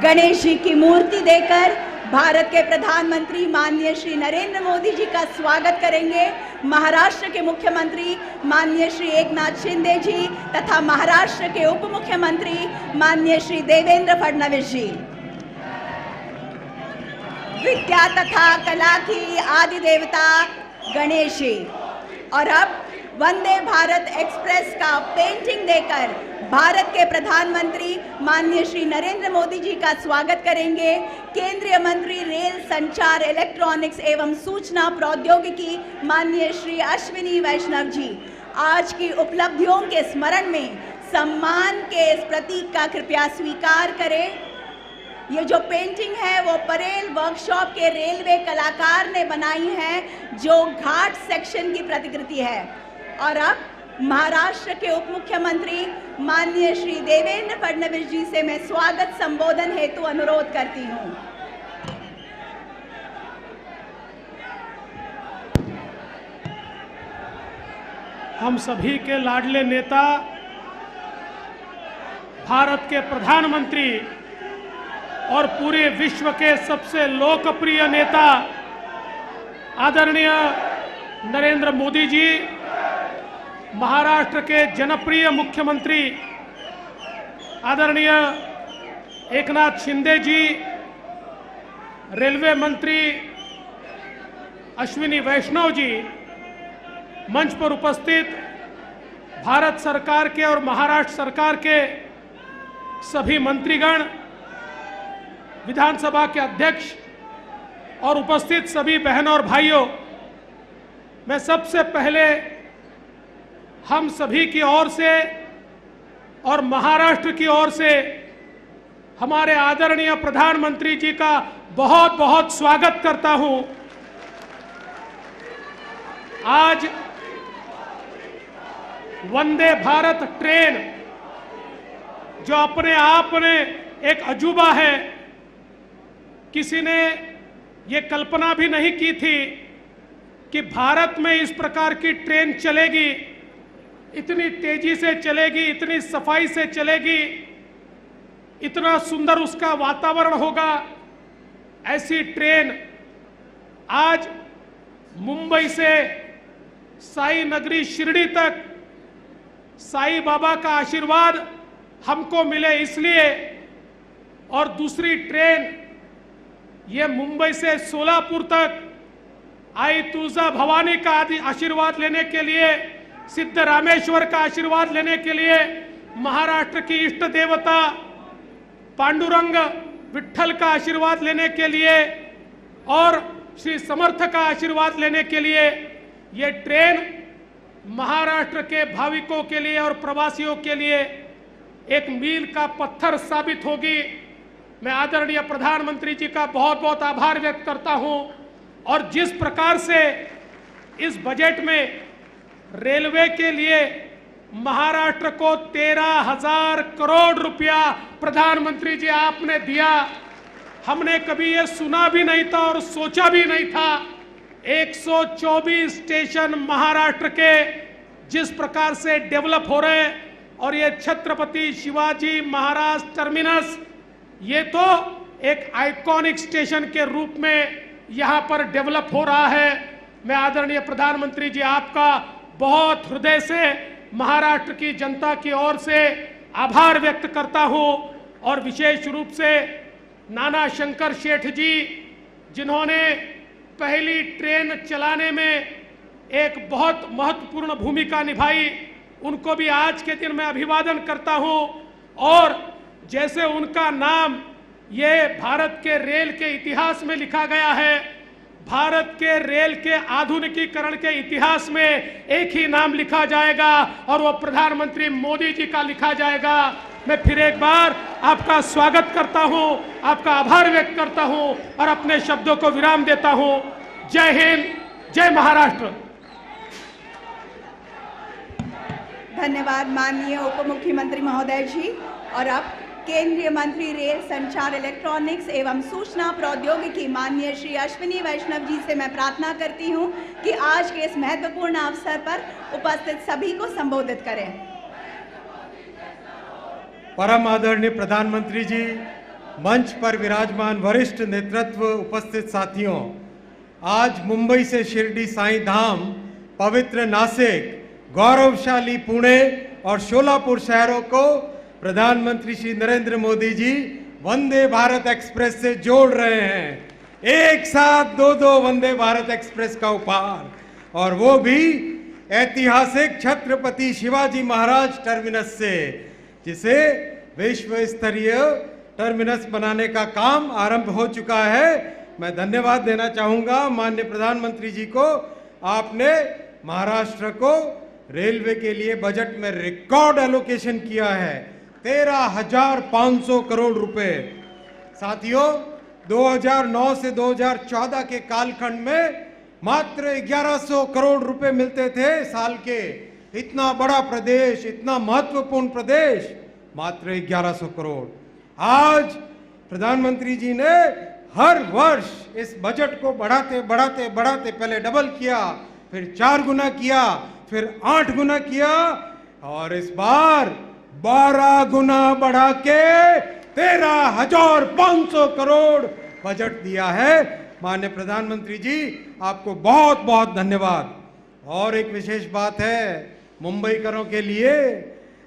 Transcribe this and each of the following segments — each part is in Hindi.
गणेश जी की मूर्ति देकर भारत के प्रधानमंत्री माननीय श्री नरेंद्र मोदी जी का स्वागत करेंगे। महाराष्ट्र के मुख्यमंत्री माननीय श्री एकनाथ शिंदे जी तथा महाराष्ट्र के उप मुख्यमंत्री माननीय श्री देवेंद्र फडणवीस जी। विद्या तथा कला की आदि देवता गणेश जी। और अब वंदे भारत एक्सप्रेस का पेंटिंग देकर भारत के प्रधानमंत्री माननीय श्री नरेंद्र मोदी जी का स्वागत करेंगे केंद्रीय मंत्री रेल संचार इलेक्ट्रॉनिक्स एवं सूचना प्रौद्योगिकी माननीय श्री अश्विनी वैष्णव जी। आज की उपलब्धियों के स्मरण में सम्मान के इस प्रतीक का कृपया स्वीकार करें। ये जो पेंटिंग है वो परेल वर्कशॉप के रेलवे कलाकार ने बनाई है, जो घाट सेक्शन की प्रतिकृति है। और अब महाराष्ट्र के उप मुख्यमंत्री माननीय श्री देवेंद्र फडणवीस जी से मैं स्वागत संबोधन हेतु अनुरोध करती हूँ। हम सभी के लाडले नेता, भारत के प्रधानमंत्री और पूरे विश्व के सबसे लोकप्रिय नेता आदरणीय नरेंद्र मोदी जी, महाराष्ट्र के जनप्रिय मुख्यमंत्री आदरणीय एकनाथ शिंदे जी, रेलवे मंत्री अश्विनी वैष्णव जी, मंच पर उपस्थित भारत सरकार के और महाराष्ट्र सरकार के सभी मंत्रीगण, विधानसभा के अध्यक्ष और उपस्थित सभी बहनों और भाइयों, मैं सबसे पहले हम सभी की ओर से और महाराष्ट्र की ओर से हमारे आदरणीय प्रधानमंत्री जी का बहुत बहुत स्वागत करता हूं। आज वंदे भारत ट्रेन जो अपने आप में एक अजूबा है, किसी ने ये कल्पना भी नहीं की थी कि भारत में इस प्रकार की ट्रेन चलेगी, इतनी तेजी से चलेगी, इतनी सफाई से चलेगी, इतना सुंदर उसका वातावरण होगा। ऐसी ट्रेन आज मुंबई से साई नगरी शिरडी तक साई बाबा का आशीर्वाद हमको मिले इसलिए, और दूसरी ट्रेन ये मुंबई से सोलापुर तक आई तुळजा भवानी का आशीर्वाद लेने के लिए, सिद्ध रामेश्वर का आशीर्वाद लेने के लिए, महाराष्ट्र की इष्ट देवता पांडुरंग विठ्ठल का आशीर्वाद लेने के लिए और श्री समर्थ का आशीर्वाद लेने के लिए ये ट्रेन महाराष्ट्र के भाविकों के लिए और प्रवासियों के लिए एक मील का पत्थर साबित होगी। मैं आदरणीय प्रधानमंत्री जी का बहुत बहुत आभार व्यक्त करता हूं। और जिस प्रकार से इस बजट में रेलवे के लिए महाराष्ट्र को 13,000 करोड़ रुपया प्रधानमंत्री जी आपने दिया, हमने कभी ये सुना भी नहीं था और सोचा भी नहीं था। 124 स्टेशन महाराष्ट्र के जिस प्रकार से डेवलप हो रहे हैं, और ये छत्रपति शिवाजी महाराज टर्मिनस, ये तो एक आइकॉनिक स्टेशन के रूप में यहाँ पर डेवलप हो रहा है। मैं आदरणीय प्रधानमंत्री जी आपका बहुत हृदय से महाराष्ट्र की जनता की ओर से आभार व्यक्त करता हूँ। और विशेष रूप से नाना शंकर शेठ जी, जिन्होंने पहली ट्रेन चलाने में एक बहुत महत्वपूर्ण भूमिका निभाई, उनको भी आज के दिन मैं अभिवादन करता हूँ। और जैसे उनका नाम ये भारत के रेल के इतिहास में लिखा गया है, भारत के रेल के आधुनिकीकरण के इतिहास में एक ही नाम लिखा जाएगा और वो प्रधानमंत्री मोदी जी का लिखा जाएगा। मैं फिर एक बार आपका स्वागत करता हूं, आपका आभार व्यक्त करता हूं और अपने शब्दों को विराम देता हूं। जय हिंद, जय महाराष्ट्र। धन्यवाद माननीय उप मुख्यमंत्री महोदय जी। और अब केंद्रीय मंत्री रेल संचार इलेक्ट्रॉनिक्स एवं सूचना प्रौद्योगिकी माननीय श्री अश्विनी वैष्णव जी से मैं प्रार्थना करती हूं कि आज के इस महत्वपूर्ण अवसर पर उपस्थित सभी को संबोधित करें। परम आदरणीय प्रधानमंत्री जी, मंच पर विराजमान वरिष्ठ नेतृत्व, उपस्थित साथियों, आज मुंबई से शिरडी साईं धाम, पवित्र नासिक, गौरवशाली पुणे और शोलापुर शहरों को प्रधानमंत्री श्री नरेंद्र मोदी जी वंदे भारत एक्सप्रेस से जोड़ रहे हैं। एक साथ दो वंदे भारत एक्सप्रेस का उपहार, और वो भी ऐतिहासिक छत्रपति शिवाजी महाराज टर्मिनस से, जिसे विश्व स्तरीय टर्मिनस बनाने का काम आरंभ हो चुका है। मैं धन्यवाद देना चाहूंगा माननीय प्रधानमंत्री जी को। आपने महाराष्ट्र को रेलवे के लिए बजट में रिकॉर्ड एलोकेशन किया है, 13,500 करोड़ रुपए। साथियों, 2009 से 2014 के कालखंड में मात्र 1100 करोड़ रुपए मिलते थे साल के। इतना बड़ा प्रदेश, इतना महत्वपूर्ण प्रदेश, मात्र 1100 करोड़। आज प्रधानमंत्री जी ने हर वर्ष इस बजट को बढ़ाते बढ़ाते बढ़ाते पहले डबल किया, फिर 4 गुना किया, फिर 8 गुना किया, और इस बार 12 गुना बढ़ा के 13,500 करोड़ बजट दिया है। माननीय प्रधानमंत्री जी, आपको बहुत बहुत धन्यवाद। और एक विशेष बात है मुंबईकरों के लिए,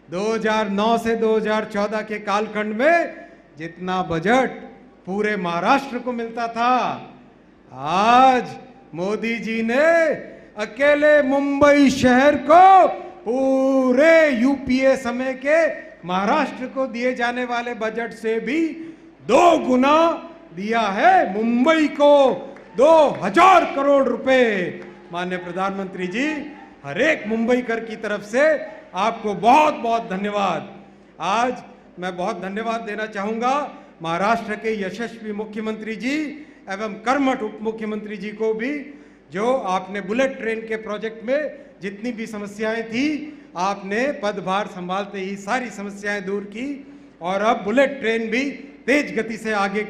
2009 से 2014 के कालखंड में जितना बजट पूरे महाराष्ट्र को मिलता था, आज मोदी जी ने अकेले मुंबई शहर को पूरे यूपीए समय के महाराष्ट्र को दिए जाने वाले बजट से भी 2 गुना दिया है। मुंबई को 2,000 करोड़ रुपए। माननीय प्रधानमंत्री जी, हर एक मुंबईकर की तरफ से आपको बहुत बहुत धन्यवाद। आज मैं बहुत धन्यवाद देना चाहूंगा महाराष्ट्र के यशस्वी मुख्यमंत्री जी एवं कर्मठ उप मुख्यमंत्री जी को भी, जो आपने बुलेट ट्रेन के प्रोजेक्ट में जितनी भी समस्याएं थी, आपने पदभार संभालते ही सारी समस्याएं दूर की, और अब बुलेट ट्रेन भी तेज गति से आगे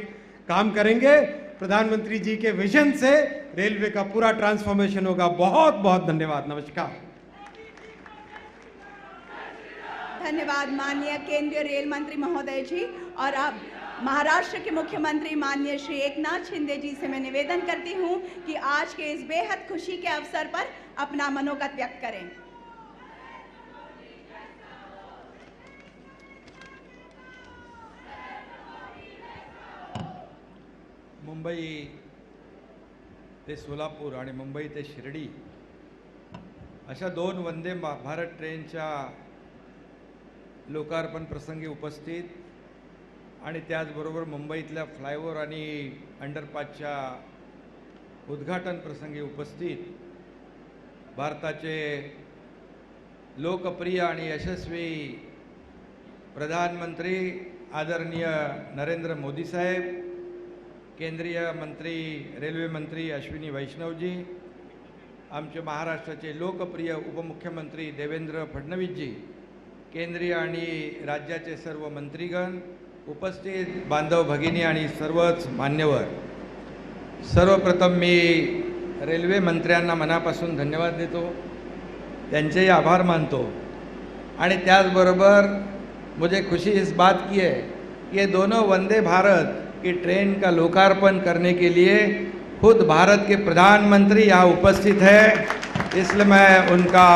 काम करेंगे। प्रधानमंत्री जी के विजन से रेलवे का पूरा ट्रांसफॉर्मेशन होगा। बहुत बहुत धन्यवाद। नमस्कार। धन्यवाद माननीय केंद्रीय रेल मंत्री महोदय जी। और अब महाराष्ट्र के मुख्यमंत्री माननीय श्री एकनाथ शिंदे जी से मैं निवेदन करती हूं कि आज के इस बेहद खुशी के अवसर पर अपना मनोगत व्यक्त करें। मुंबई ते सोलापूर आणि मुंबई ते शिर्डी अशा 2 वंदे भारत ट्रेनच्या लोकार्पण प्रसंगी उपस्थित, आणि त्याचबरोबर मुंबईतल्या फ्लायओव्हर आणि अंडरपासच्या उद्घाटन प्रसंगी उपस्थित भारताचे लोकप्रिय आणि यशस्वी प्रधानमंत्री आदरणीय नरेंद्र मोदी साहेब, केंद्रीय मंत्री रेल्वे मंत्री अश्विनी वैष्णवजी, आमचे महाराष्ट्राचे लोकप्रिय उपमुख्यमंत्री देवेंद्र फडणवीसजी, केंद्रीय आणि राज्याचे सर्व मंत्रीगण, उपस्थित बांधव भगिनी आणि सर्वच मान्यवर, सर्वप्रथम मी रेल्वे मंत्र्यांना मनापासून धन्यवाद देतो, त्यांचेही आभार मानतो। आणि त्याचबरोबर मुझे खुशी इस बात की है कि ये दोनों वंदे भारत की ट्रेन का लोकार्पण करने के लिए खुद भारत के प्रधानमंत्री यहाँ उपस्थित है, इसलिए मैं उनका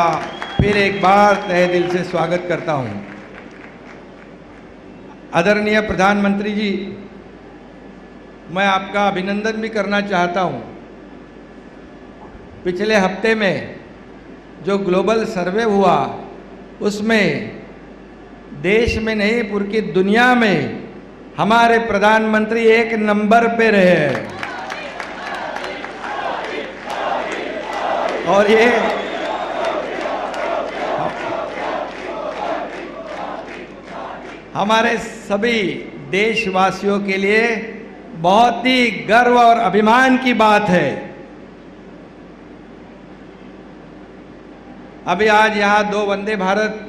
फिर एक बार तहे दिल से स्वागत करता हूँ। आदरणीय प्रधानमंत्री जी, मैं आपका अभिनंदन भी करना चाहता हूँ। पिछले हफ्ते में जो ग्लोबल सर्वे हुआ, उसमें देश में नहीं पूरी दुनिया में हमारे प्रधानमंत्री 1 नंबर पे रहे हैं। और ये हमारे सभी देशवासियों के लिए बहुत ही गर्व और अभिमान की बात है। अभी आज यहाँ 2 वंदे भारत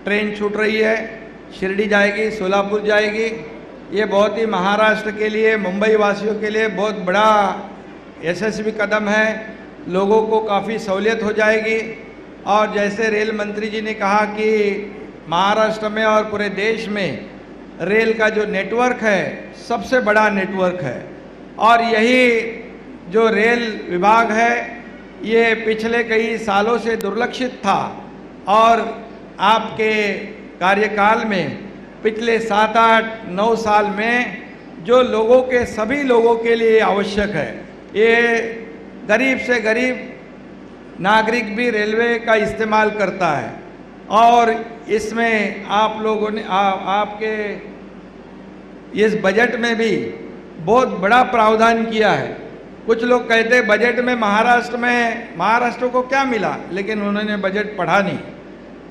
ट्रेन छूट रही है, शिरडी जाएगी, सोलापुर जाएगी। ये बहुत ही महाराष्ट्र के लिए, मुंबई वासियों के लिए बहुत बड़ा यशस्वी कदम है। लोगों को काफ़ी सहूलियत हो जाएगी। और जैसे रेल मंत्री जी ने कहा कि महाराष्ट्र में और पूरे देश में रेल का जो नेटवर्क है सबसे बड़ा नेटवर्क है। और यही जो रेल विभाग है ये पिछले कई सालों से दुर्लक्षित था और आपके कार्यकाल में पिछले 7-8-9 साल में जो लोगों के सभी लोगों के लिए आवश्यक है, ये गरीब से गरीब नागरिक भी रेलवे का इस्तेमाल करता है। और इसमें आप लोगों ने आपके इस बजट में भी बहुत बड़ा प्रावधान किया है। कुछ लोग कहते हैं बजट में महाराष्ट्र को क्या मिला, लेकिन उन्होंने बजट पढ़ा नहीं।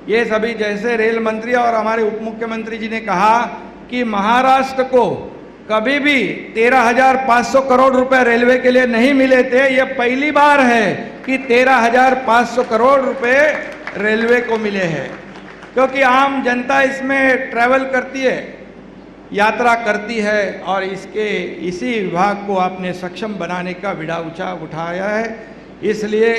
ये सभी जैसे रेल मंत्री और हमारे उप मुख्यमंत्री जी ने कहा कि महाराष्ट्र को कभी भी 13,500 करोड़ रुपए रेलवे के लिए नहीं मिले थे। ये पहली बार है कि 13,500 करोड़ रुपए रेलवे को मिले हैं, क्योंकि आम जनता इसमें ट्रैवल करती है, यात्रा करती है और इसी विभाग को आपने सक्षम बनाने का बीड़ा उठाया है। इसलिए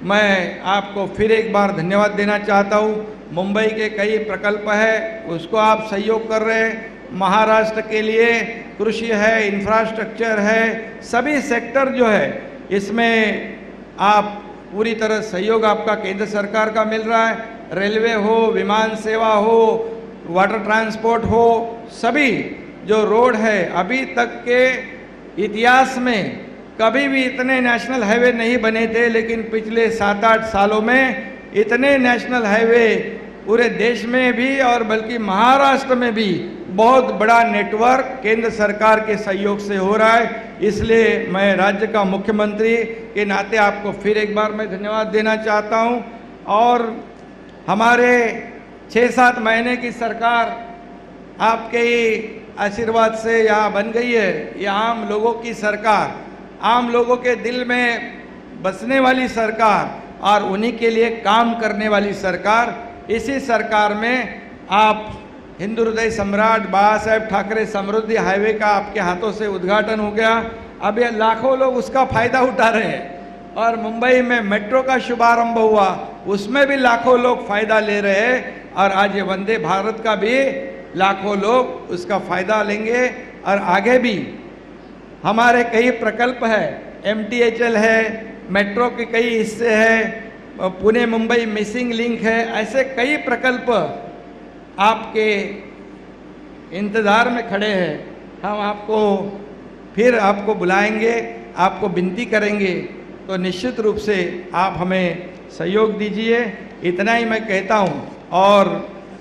मैं आपको फिर एक बार धन्यवाद देना चाहता हूँ। मुंबई के कई प्रकल्प है उसको आप सहयोग कर रहे हैं। महाराष्ट्र के लिए कृषि है, इंफ्रास्ट्रक्चर है, सभी सेक्टर जो है इसमें आप पूरी तरह सहयोग आपका केंद्र सरकार का मिल रहा है। रेलवे हो, विमान सेवा हो, वाटर ट्रांसपोर्ट हो, सभी जो रोड है अभी तक के इतिहास में कभी भी इतने नेशनल हाईवे नहीं बने थे, लेकिन पिछले 7-8 सालों में इतने नेशनल हाईवे पूरे देश में भी और बल्कि महाराष्ट्र में भी बहुत बड़ा नेटवर्क केंद्र सरकार के सहयोग से हो रहा है। इसलिए मैं राज्य का मुख्यमंत्री के नाते आपको फिर एक बार मैं धन्यवाद देना चाहता हूं। और हमारे 6-7 महीने की सरकार आपके ही आशीर्वाद से यहाँ बन गई है। ये आम लोगों की सरकार, आम लोगों के दिल में बसने वाली सरकार और उन्हीं के लिए काम करने वाली सरकार। इसी सरकार में आप हिंदू हृदय सम्राट बाबा साहेब ठाकरे समृद्धि हाईवे का आपके हाथों से उद्घाटन हो गया। अब ये लाखों लोग उसका फायदा उठा रहे हैं। और मुंबई में मेट्रो का शुभारंभ हुआ, उसमें भी लाखों लोग फायदा ले रहे हैं। और आज ये वंदे भारत का भी लाखों लोग उसका फायदा लेंगे। और आगे भी हमारे कई प्रकल्प है, MTHL है, मेट्रो के कई हिस्से हैं, पुणे मुंबई मिसिंग लिंक है, ऐसे कई प्रकल्प आपके इंतज़ार में खड़े हैं। हम आपको फिर आपको बुलाएंगे, आपको विनती करेंगे, तो निश्चित रूप से आप हमें सहयोग दीजिए। इतना ही मैं कहता हूँ। और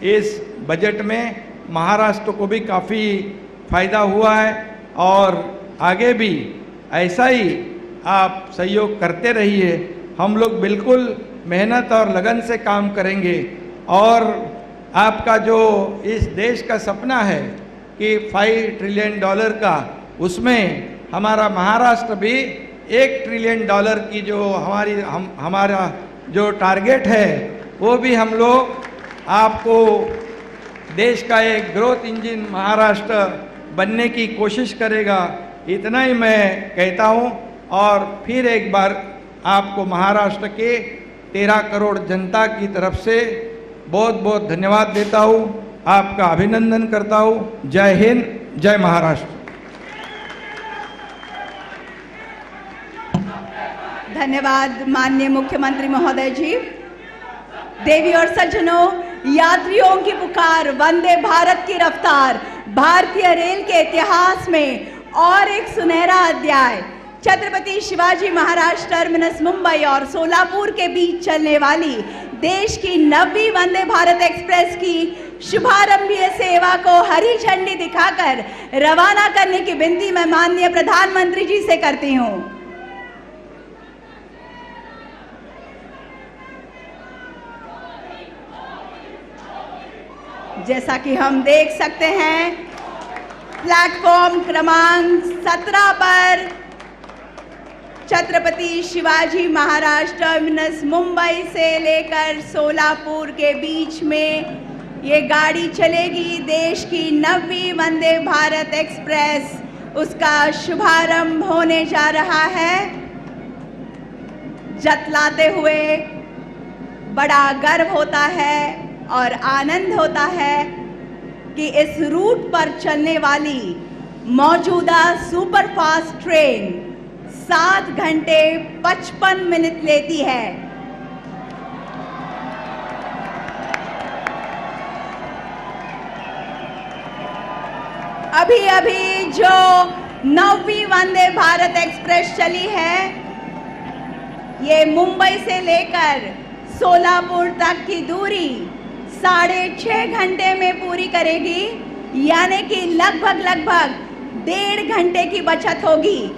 इस बजट में महाराष्ट्र को भी काफ़ी फायदा हुआ है और आगे भी ऐसा ही आप सहयोग करते रहिए। हम लोग बिल्कुल मेहनत और लगन से काम करेंगे। और आपका जो इस देश का सपना है कि $5 ट्रिलियन का, उसमें हमारा महाराष्ट्र भी $1 ट्रिलियन की जो हमारा जो टारगेट है वो भी हम लोग आपको देश का एक ग्रोथ इंजन महाराष्ट्र बनने की कोशिश करेगा। इतना ही मैं कहता हूँ। और फिर एक बार आपको महाराष्ट्र के 13 करोड़ जनता की तरफ से बहुत बहुत धन्यवाद देता हूँ, आपका अभिनंदन करता हूँ। जय हिंद, जय महाराष्ट्र। धन्यवाद माननीय मुख्यमंत्री महोदय जी। देवी और सज्जनों, यात्रियों की पुकार, वंदे भारत की रफ्तार, भारतीय रेल के इतिहास में और एक सुनहरा अध्याय। छत्रपति शिवाजी महाराज टर्मिनस मुंबई और सोलापुर के बीच चलने वाली देश की 9वीं वंदे भारत एक्सप्रेस की शुभारंभीय सेवा को हरी झंडी दिखाकर रवाना करने की विनती मैं माननीय प्रधानमंत्री जी से करती हूं। जैसा कि हम देख सकते हैं, प्लेटफॉर्म क्रमांक 17 पर छत्रपति शिवाजी महाराज टर्मिनस मुंबई से लेकर सोलापुर के बीच में ये गाड़ी चलेगी। देश की 9वीं वंदे भारत एक्सप्रेस, उसका शुभारंभ होने जा रहा है। जतलाते हुए बड़ा गर्व होता है और आनंद होता है कि इस रूट पर चलने वाली मौजूदा सुपरफास्ट ट्रेन 7 घंटे 55 मिनट लेती है। अभी अभी जो 9वीं वंदे भारत एक्सप्रेस चली है, ये मुंबई से लेकर सोलापुर तक की दूरी 6.5 घंटे में पूरी करेगी, यानी कि लगभग 1.5 घंटे की बचत होगी।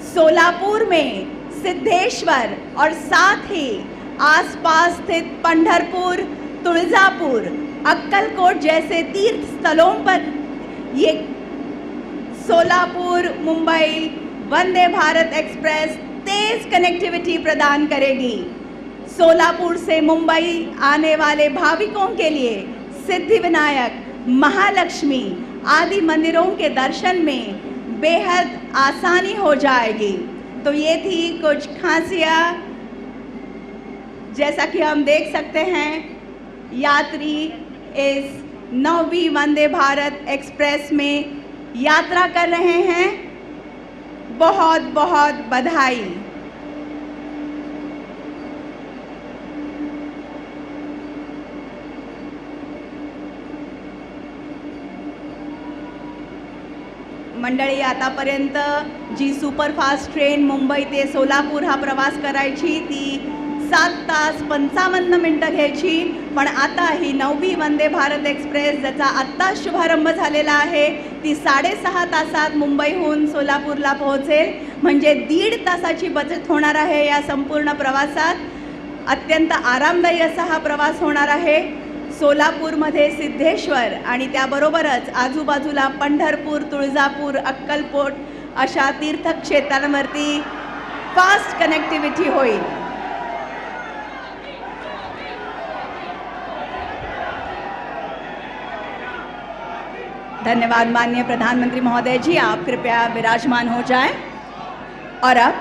सोलापुर में सिद्धेश्वर और साथ ही आसपास स्थित पंढरपुर, तुळजापुर, अक्कलकोट जैसे तीर्थ स्थलों पर ये सोलापुर मुंबई वंदे भारत एक्सप्रेस तेज कनेक्टिविटी प्रदान करेगी। सोलापुर से मुंबई आने वाले भाविकों के लिए सिद्धिविनायक, महालक्ष्मी आदि मंदिरों के दर्शन में बेहद आसानी हो जाएगी। तो ये थी कुछ खासियाँ। जैसा कि हम देख सकते हैं, यात्री इस 9वीं वंदे भारत एक्सप्रेस में यात्रा कर रहे हैं। बहुत बहुत बधाई। मंडळी, आतापर्यंत जी सुपरफास्ट ट्रेन मुंबई ते सोलापूर हा प्रवास करायची ती 7 तास 55 मिनटं घ्यायची, पण आता ही 9वी वंदे भारत एक्सप्रेस ज्याचा आत्ता शुभारंभ झालेला आहे ती 6.5 तासात मुंबईहून सोलापूरला पोहोचेल। म्हणजे 1.5 तासाची बचत होणार आहे या संपूर्ण प्रवासात। अत्यंत आरामदायी असा हा प्रवास होणार आहे। सोलापूरमध्ये सिद्धेश्वर आणि त्याबरोबरच आजूबाजूला पंढरपूर, तुळजापूर, अक्कलकोट अशा तीर्थक्षेत्रांवरती फास्ट कनेक्टिव्हिटी होईल। धन्यवाद माननीय प्रधानमंत्री महोदय जी, आप कृपया विराजमान हो जाएं। और अब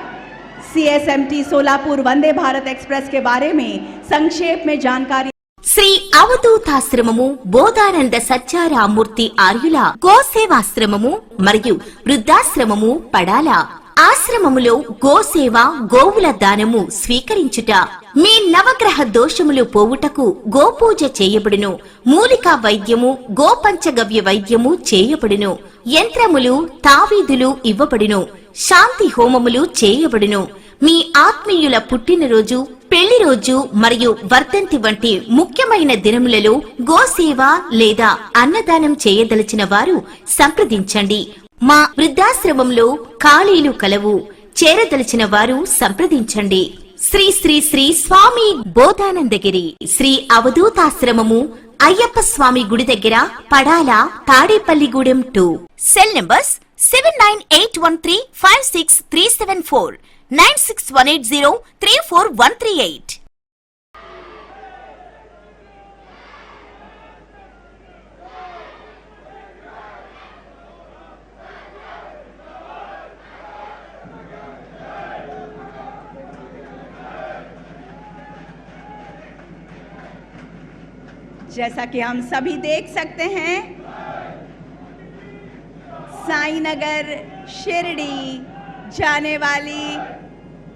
CSMT सोलापुर वंदे भारत एक्सप्रेस के बारे में संक्षेप में जानकारी। శ్రీ అవధూతాశ్రమము బోధానంద సత్యారామూర్తి ఆర్యుల గోసేవాశ్రమము మరియు వృద్ధాశ్రమము పడాల ఆశ్రమములో గోసేవ, గోవుల దానము స్వీకరించుట, మీ నవగ్రహ దోషములు పోవుటకు గోపూజ చేయబడును, మూలికా వైద్యము, గోపంచగవ్య వైద్యము చేయబడును, యంత్రములు, తావీదులు ఇవ్వబడును, శాంతి హోమములు చేయబడును। మీ ఆత్మీయుల పుట్టినరోజు, పెళ్లి రోజు మరియు వర్ధంతి వంటి ముఖ్యమైన దినములలో గోసేవ లేదా అన్నదానం చేయదలిచిన వారు సంప్రదించండి। మా వృద్ధాశ్రమంలో ఖాళీలు కలవు, చేరదలిచిన వారు సంప్రదించండి। శ్రీ శ్రీ శ్రీ స్వామి బోధానందగిరి శ్రీ అవధూతాశ్రమము అయ్యప్ప స్వామి గుడి దగ్గర పడాల, తాడేపల్లిగూడెం 2। Cell numbers 7981356374, 9618034138। जैसा कि हम सभी देख सकते हैं, साईनगर शिरडी जाने वाली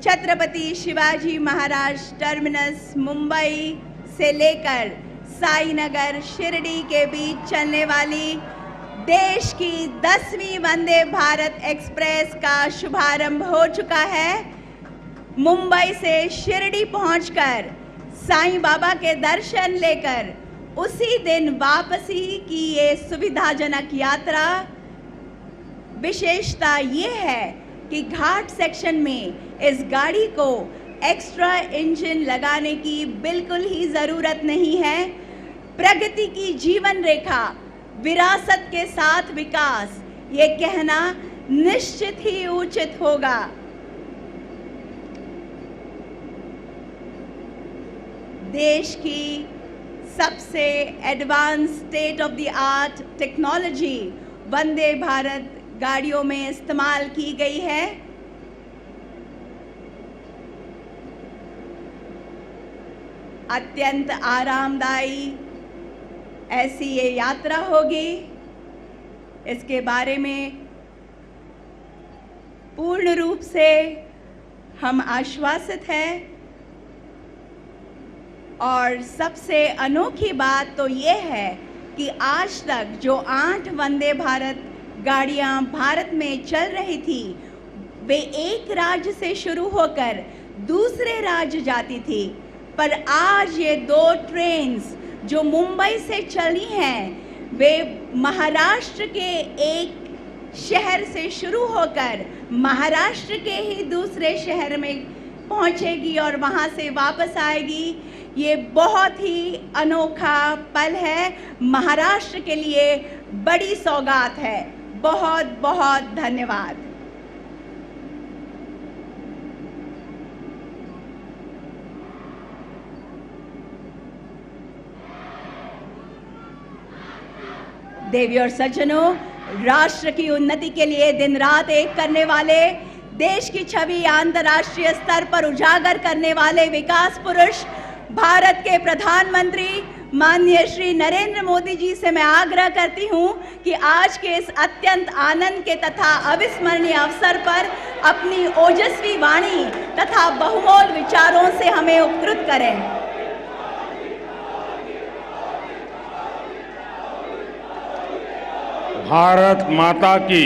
छत्रपति शिवाजी महाराज टर्मिनस मुंबई से लेकर साईनगर शिरडी के बीच चलने वाली देश की 10वीं वंदे भारत एक्सप्रेस का शुभारंभ हो चुका है। मुंबई से शिरडी पहुंचकर साईं बाबा के दर्शन लेकर उसी दिन वापसी की ये सुविधाजनक यात्रा। विशेषता ये है कि घाट सेक्शन में इस गाड़ी को एक्स्ट्रा इंजन लगाने की बिल्कुल ही ज़रूरत नहीं है। प्रगति की जीवन रेखा, विरासत के साथ विकास, ये कहना निश्चित ही उचित होगा। देश की सबसे advance state of the art technology Vande Bharat गाड़ियों में इस्तेमाल की गई है। अत्यंत आरामदायी, ऐसी ये यात्रा होगी, इसके बारे में पूर्ण रूप से हम आश्वासित हैं। और सबसे अनोखी बात तो ये है कि आज तक जो 8 वंदे भारत गाड़ियां भारत में चल रही थी, वे एक राज्य से शुरू होकर दूसरे राज्य जाती थी, पर आज ये 2 ट्रेन्स जो मुंबई से चली हैं, वे महाराष्ट्र के एक शहर से शुरू होकर महाराष्ट्र के ही दूसरे शहर में पहुंचेगी और वहां से वापस आएगी। ये बहुत ही अनोखा पल है, महाराष्ट्र के लिए बड़ी सौगात है। बहुत बहुत धन्यवाद। देवी और सज्जनों, राष्ट्र की उन्नति के लिए दिन रात एक करने वाले, देश की छवि अंतर्राष्ट्रीय स्तर पर उजागर करने वाले विकास पुरुष भारत के प्रधानमंत्री माननीय श्री नरेंद्र मोदी जी से मैं आग्रह करती हूं कि आज के इस अत्यंत आनंद के तथा अविस्मरणीय अवसर पर अपनी ओजस्वी वाणी तथा बहुमोल विचारों से हमें उपकृत करें। भारत माता की,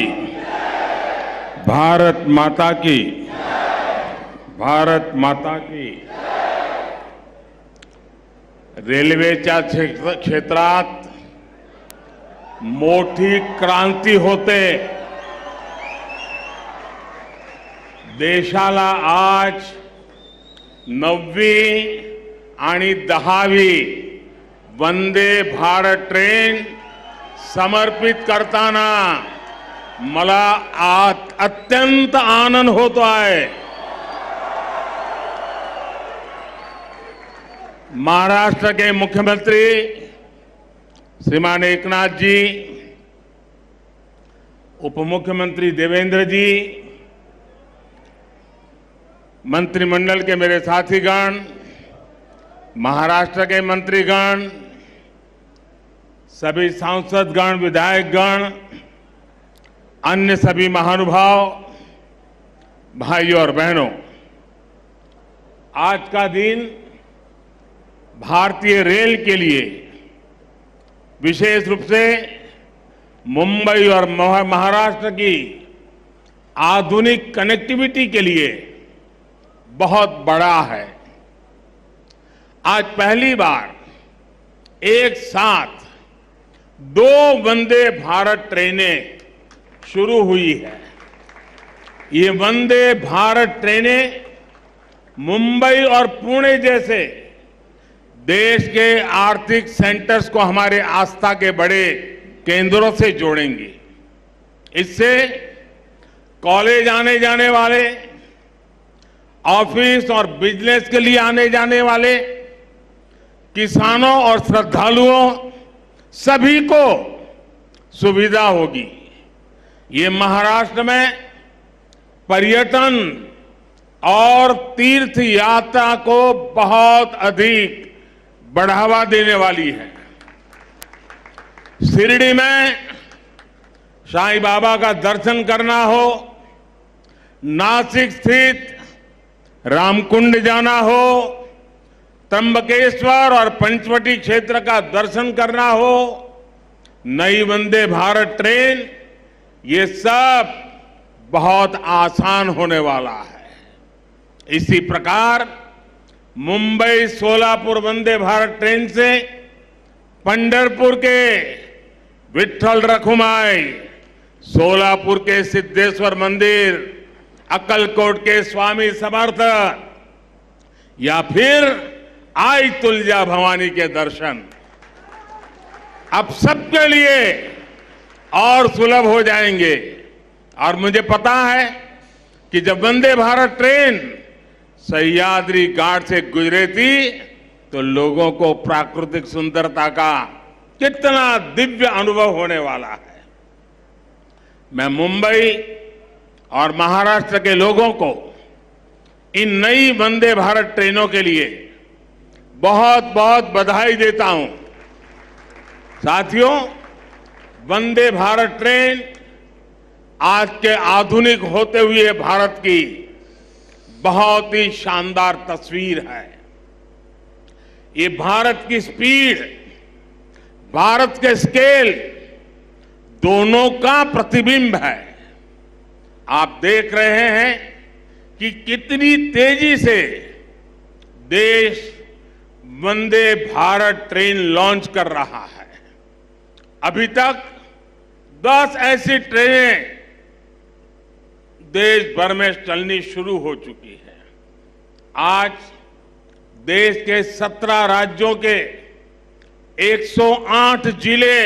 भारत माता की, भारत माता की। रेल्वेच्या क्षेत्रात मोठी क्रांती होते। देशाला आज 9वी आणि 10वी वंदे भारत ट्रेन समर्पित करताना मला अत्यंत आनंद होतो आहे। महाराष्ट्र के मुख्यमंत्री श्रीमान एकनाथ जी, उप मुख्यमंत्री देवेंद्र जी, मंत्रिमंडल के मेरे साथीगण, महाराष्ट्र के मंत्रीगण, सभी सांसदगण, विधायकगण, अन्य सभी महानुभाव, भाइयों और बहनों, आज का दिन भारतीय रेल के लिए, विशेष रूप से मुंबई और महाराष्ट्र की आधुनिक कनेक्टिविटी के लिए बहुत बड़ा है। आज पहली बार एक साथ 2 वंदे भारत ट्रेनें शुरू हुई है। ये वंदे भारत ट्रेनें मुंबई और पुणे जैसे देश के आर्थिक सेंटर्स को हमारे आस्था के बड़े केंद्रों से जोड़ेंगी। इससे कॉलेज आने जाने वाले, ऑफिस और बिजनेस के लिए आने जाने वाले, किसानों और श्रद्धालुओं सभी को सुविधा होगी। ये महाराष्ट्र में पर्यटन और तीर्थ यात्रा को बहुत अधिक बढ़ावा देने वाली है। शिरडी में साईं बाबा का दर्शन करना हो, नासिक स्थित रामकुंड जाना हो, त्र्यंबकेश्वर और पंचवटी क्षेत्र का दर्शन करना हो, नई वंदे भारत ट्रेन, ये सब बहुत आसान होने वाला है। इसी प्रकार मुंबई सोलापुर वंदे भारत ट्रेन से पंढरपुर के विठ्ठल रखुमाई, सोलापुर के सिद्धेश्वर मंदिर, अक्कलकोट के स्वामी समर्थ या फिर आई तुलजा भवानी के दर्शन अब सबके लिए और सुलभ हो जाएंगे। और मुझे पता है कि जब वंदे भारत ट्रेन सह्याद्री घाट से गुजरे थी तो लोगों को प्राकृतिक सुंदरता का कितना दिव्य अनुभव होने वाला है। मैं मुंबई और महाराष्ट्र के लोगों को इन नई वंदे भारत ट्रेनों के लिए बहुत बहुत बधाई देता हूं। साथियों, वंदे भारत ट्रेन आज के आधुनिक होते हुए भारत की बहुत ही शानदार तस्वीर है। ये भारत की स्पीड, भारत के स्केल दोनों का प्रतिबिंब है। आप देख रहे हैं कि कितनी तेजी से देश वंदे भारत ट्रेन लॉन्च कर रहा है। अभी तक 10 ऐसी ट्रेनें देश भर में चलनी शुरू हो चुकी है। आज देश के 17 राज्यों के 108 जिले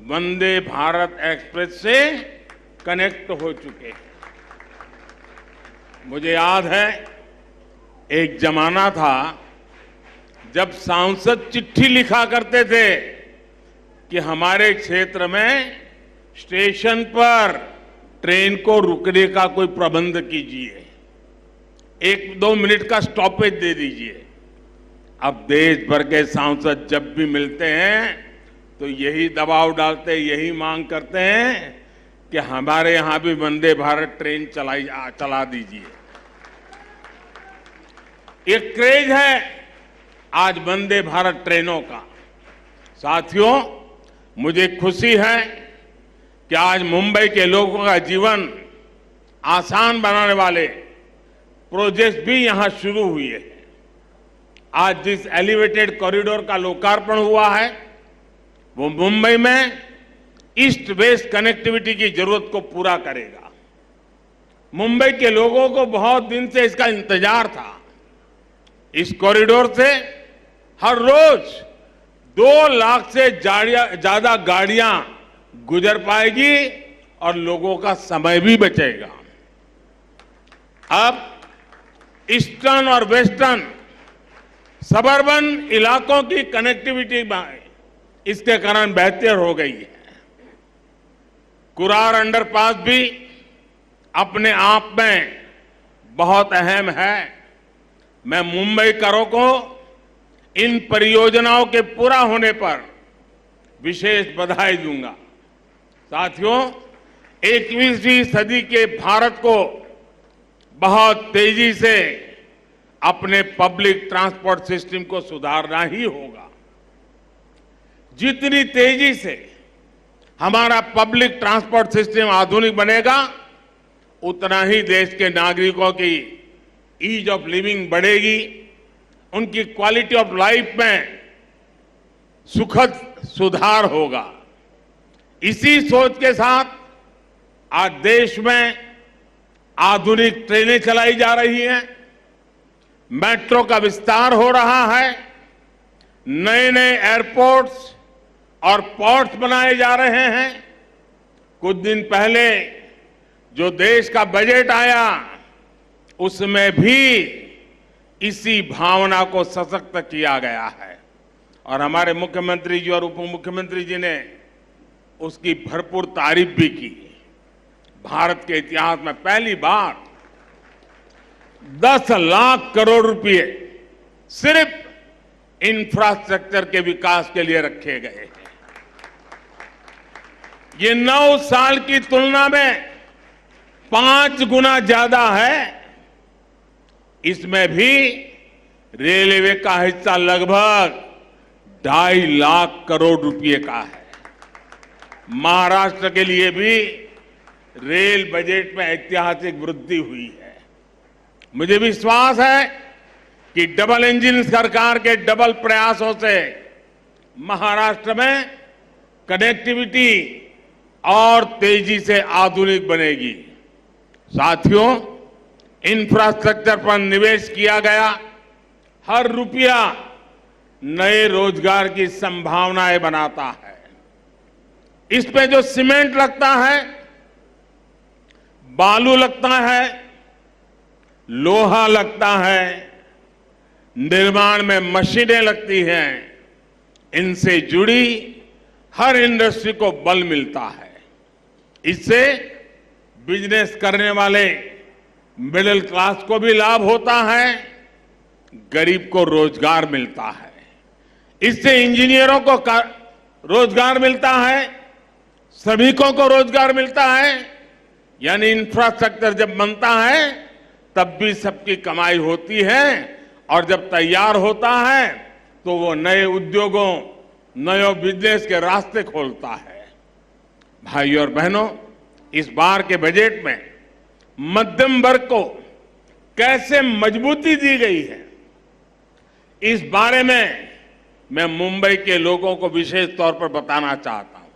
वंदे भारत एक्सप्रेस से कनेक्ट हो चुके हैं। मुझे याद है, एक जमाना था जब सांसद चिट्ठी लिखा करते थे कि हमारे क्षेत्र में स्टेशन पर ट्रेन को रुकने का कोई प्रबंध कीजिए, 1-2 मिनट का स्टॉपेज दे दीजिए। अब देश भर के सांसद जब भी मिलते हैं तो यही दबाव डालते, यही मांग करते हैं कि हमारे यहां भी वंदे भारत ट्रेन चला दीजिए। एक क्रेज है आज वंदे भारत ट्रेनों का। साथियों, मुझे खुशी है कि आज मुंबई के लोगों का जीवन आसान बनाने वाले प्रोजेक्ट भी यहां शुरू हुए हैं। आज जिस एलिवेटेड कॉरिडोर का लोकार्पण हुआ है वो मुंबई में ईस्ट वेस्ट कनेक्टिविटी की जरूरत को पूरा करेगा। मुंबई के लोगों को बहुत दिन से इसका इंतजार था। इस कॉरिडोर से हर रोज 2 लाख से ज्यादा गाड़ियां गुजर पाएगी और लोगों का समय भी बचेगा। अब ईस्टर्न और वेस्टर्न सबर्बन इलाकों की कनेक्टिविटी इसके कारण बेहतर हो गई है। कुरार अंडरपास भी अपने आप में बहुत अहम है। मैं मुंबईकरों को इन परियोजनाओं के पूरा होने पर विशेष बधाई दूंगा। साथियों, 21वीं सदी के भारत को बहुत तेजी से अपने पब्लिक ट्रांसपोर्ट सिस्टम को सुधारना ही होगा। जितनी तेजी से हमारा पब्लिक ट्रांसपोर्ट सिस्टम आधुनिक बनेगा, उतना ही देश के नागरिकों की ईज ऑफ लिविंग बढ़ेगी, उनकी क्वालिटी ऑफ लाइफ में सुखद सुधार होगा। इसी सोच के साथ आज देश में आधुनिक ट्रेनें चलाई जा रही हैं, मेट्रो का विस्तार हो रहा है, नए नए एयरपोर्ट्स और पोर्ट्स बनाए जा रहे हैं। कुछ दिन पहले जो देश का बजट आया उसमें भी इसी भावना को सशक्त किया गया है और हमारे मुख्यमंत्री जी और उप मुख्यमंत्री जी ने उसकी भरपूर तारीफ भी की। भारत के इतिहास में पहली बार 10 लाख करोड़ रुपए सिर्फ इंफ्रास्ट्रक्चर के विकास के लिए रखे गए हैं। ये 9 साल की तुलना में 5 गुना ज्यादा है। इसमें भी रेलवे का हिस्सा लगभग 2.5 लाख करोड़ रुपए का है। महाराष्ट्र के लिए भी रेल बजट में ऐतिहासिक वृद्धि हुई है। मुझे विश्वास है कि डबल इंजन सरकार के डबल प्रयासों से महाराष्ट्र में कनेक्टिविटी और तेजी से आधुनिक बनेगी। साथियों, इंफ्रास्ट्रक्चर पर निवेश किया गया हर रुपया नए रोजगार की संभावनाएं बनाता है। इस पे जो सीमेंट लगता है, बालू लगता है, लोहा लगता है, निर्माण में मशीनें लगती हैं, इनसे जुड़ी हर इंडस्ट्री को बल मिलता है। इससे बिजनेस करने वाले मिडिल क्लास को भी लाभ होता है, गरीब को रोजगार मिलता है। इससे इंजीनियरों को रोजगार मिलता है, श्रमिकों को रोजगार मिलता है, यानी इंफ्रास्ट्रक्चर जब बनता है तब भी सबकी कमाई होती है और जब तैयार होता है तो वो नए उद्योगों, नए बिजनेस के रास्ते खोलता है। भाइयों और बहनों, इस बार के बजट में मध्यम वर्ग को कैसे मजबूती दी गई है, इस बारे में मैं मुंबई के लोगों को विशेष तौर पर बताना चाहता हूं।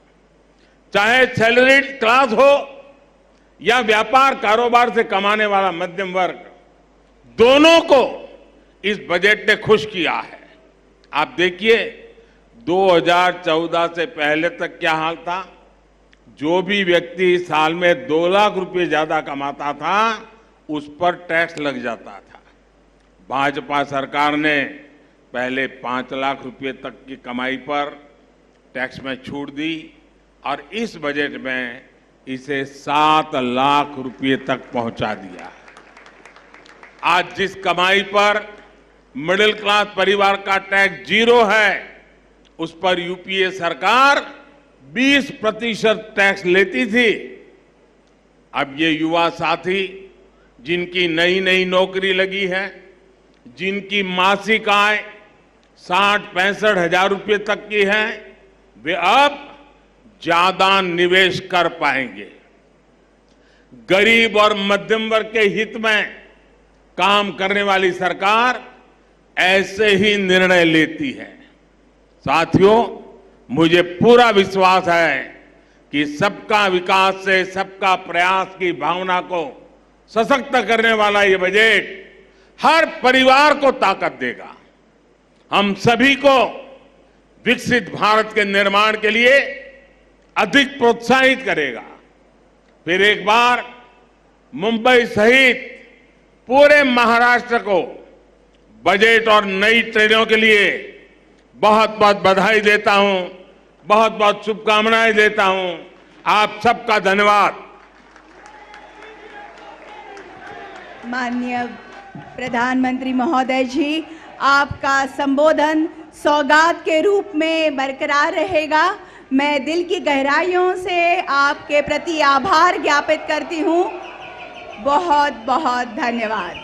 चाहे सैलरीड क्लास हो या व्यापार कारोबार से कमाने वाला मध्यम वर्ग, दोनों को इस बजट ने खुश किया है। आप देखिए 2014 से पहले तक क्या हाल था। जो भी व्यक्ति साल में 2 लाख रुपए ज्यादा कमाता था उस पर टैक्स लग जाता था। भाजपा सरकार ने पहले 5 लाख रुपए तक की कमाई पर टैक्स में छूट दी और इस बजट में इसे 7 लाख रुपए तक पहुंचा दिया। आज जिस कमाई पर मिडिल क्लास परिवार का टैक्स 0 है, उस पर यूपीए सरकार 20% टैक्स लेती थी। अब ये युवा साथी जिनकी नई नई नौकरी लगी है, जिनकी मासिक आय 60-65 हजार रुपये तक की है, वे अब ज्यादा निवेश कर पाएंगे। गरीब और मध्यम वर्ग के हित में काम करने वाली सरकार ऐसे ही निर्णय लेती है। साथियों, मुझे पूरा विश्वास है कि सबका विकास से सबका प्रयास की भावना को सशक्त करने वाला ये बजट हर परिवार को ताकत देगा, हम सभी को विकसित भारत के निर्माण के लिए अधिक प्रोत्साहित करेगा। फिर एक बार मुंबई सहित पूरे महाराष्ट्र को बजट और नई ट्रेनों के लिए बहुत बहुत बधाई देता हूं, बहुत बहुत शुभकामनाएं देता हूं। आप सबका धन्यवाद। माननीय प्रधानमंत्री महोदय जी, आपका संबोधन सौगात के रूप में बरकरार रहेगा। मैं दिल की गहराइयों से आपके प्रति आभार ज्ञापित करती हूं। बहुत बहुत धन्यवाद।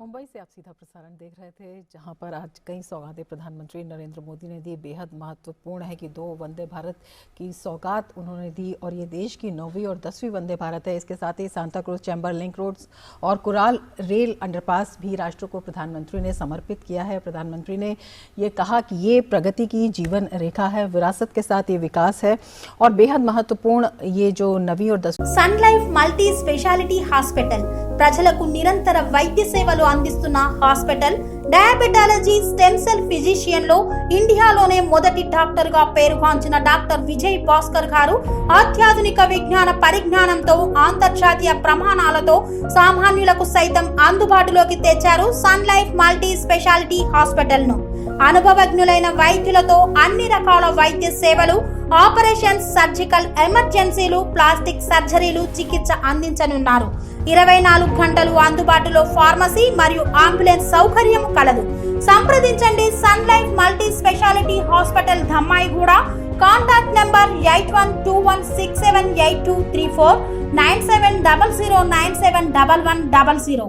मुंबई से आप सीधा प्रसारण देख रहे थे, जहां पर आज कई सौगातें प्रधानमंत्री नरेंद्र मोदी ने दी। बेहद महत्वपूर्ण है कि 2 वंदे भारत की सौगात उन्होंने दी और ये देश की 9वीं और 10वीं वंदे भारत है। इसके साथ ही सांता क्रूज चैम्बर लिंक रोड्स और कुराल रेल अंडरपास भी राष्ट्र को प्रधानमंत्री ने समर्पित किया है। प्रधानमंत्री ने ये कहा कि ये प्रगति की जीवन रेखा है, विरासत के साथ ये विकास है और बेहद महत्वपूर्ण ये जो 9वीं और 10वीं सन लाइफ मल्टी स्पेशालिटी హాస్పిటల్ ప్రజలకు నిరంతర వైద్య సేవలు అందిస్తున్న hospital diabetology stem cell physician లో ఇండియాలోనే మొదటి డాక్టర్ గా పేరుగాంచిన డాక్టర్ విజయ్ భాస్కర్ గారు అత్యాధునిక విజ్ఞాన పరిజ్ఞానంతో అంతర్జాతీయ ప్రమాణాలతో సామాన్యులకు సైతం అందుబాటులోకి తెచ్చారు sun life multi speciality hospital ను। అనుభవజ్ఞులైన వైద్యులతో అన్ని రకాల వైద్య సేవలు, ఆపరేషన్స్, సర్జికల్ ఎమర్జెన్సీలు, ప్లాస్టిక్ సర్జరీలు, చికిత్స అందించనున్నారు। 24 గంటలు అందుబాటులో ఫార్మసీ మరియు అంబులెన్స్ సౌకర్యం కలదు। సంప్రదించండి sun life multi speciality hospital Dammaiguda. Contact number 8121678234 9700971100।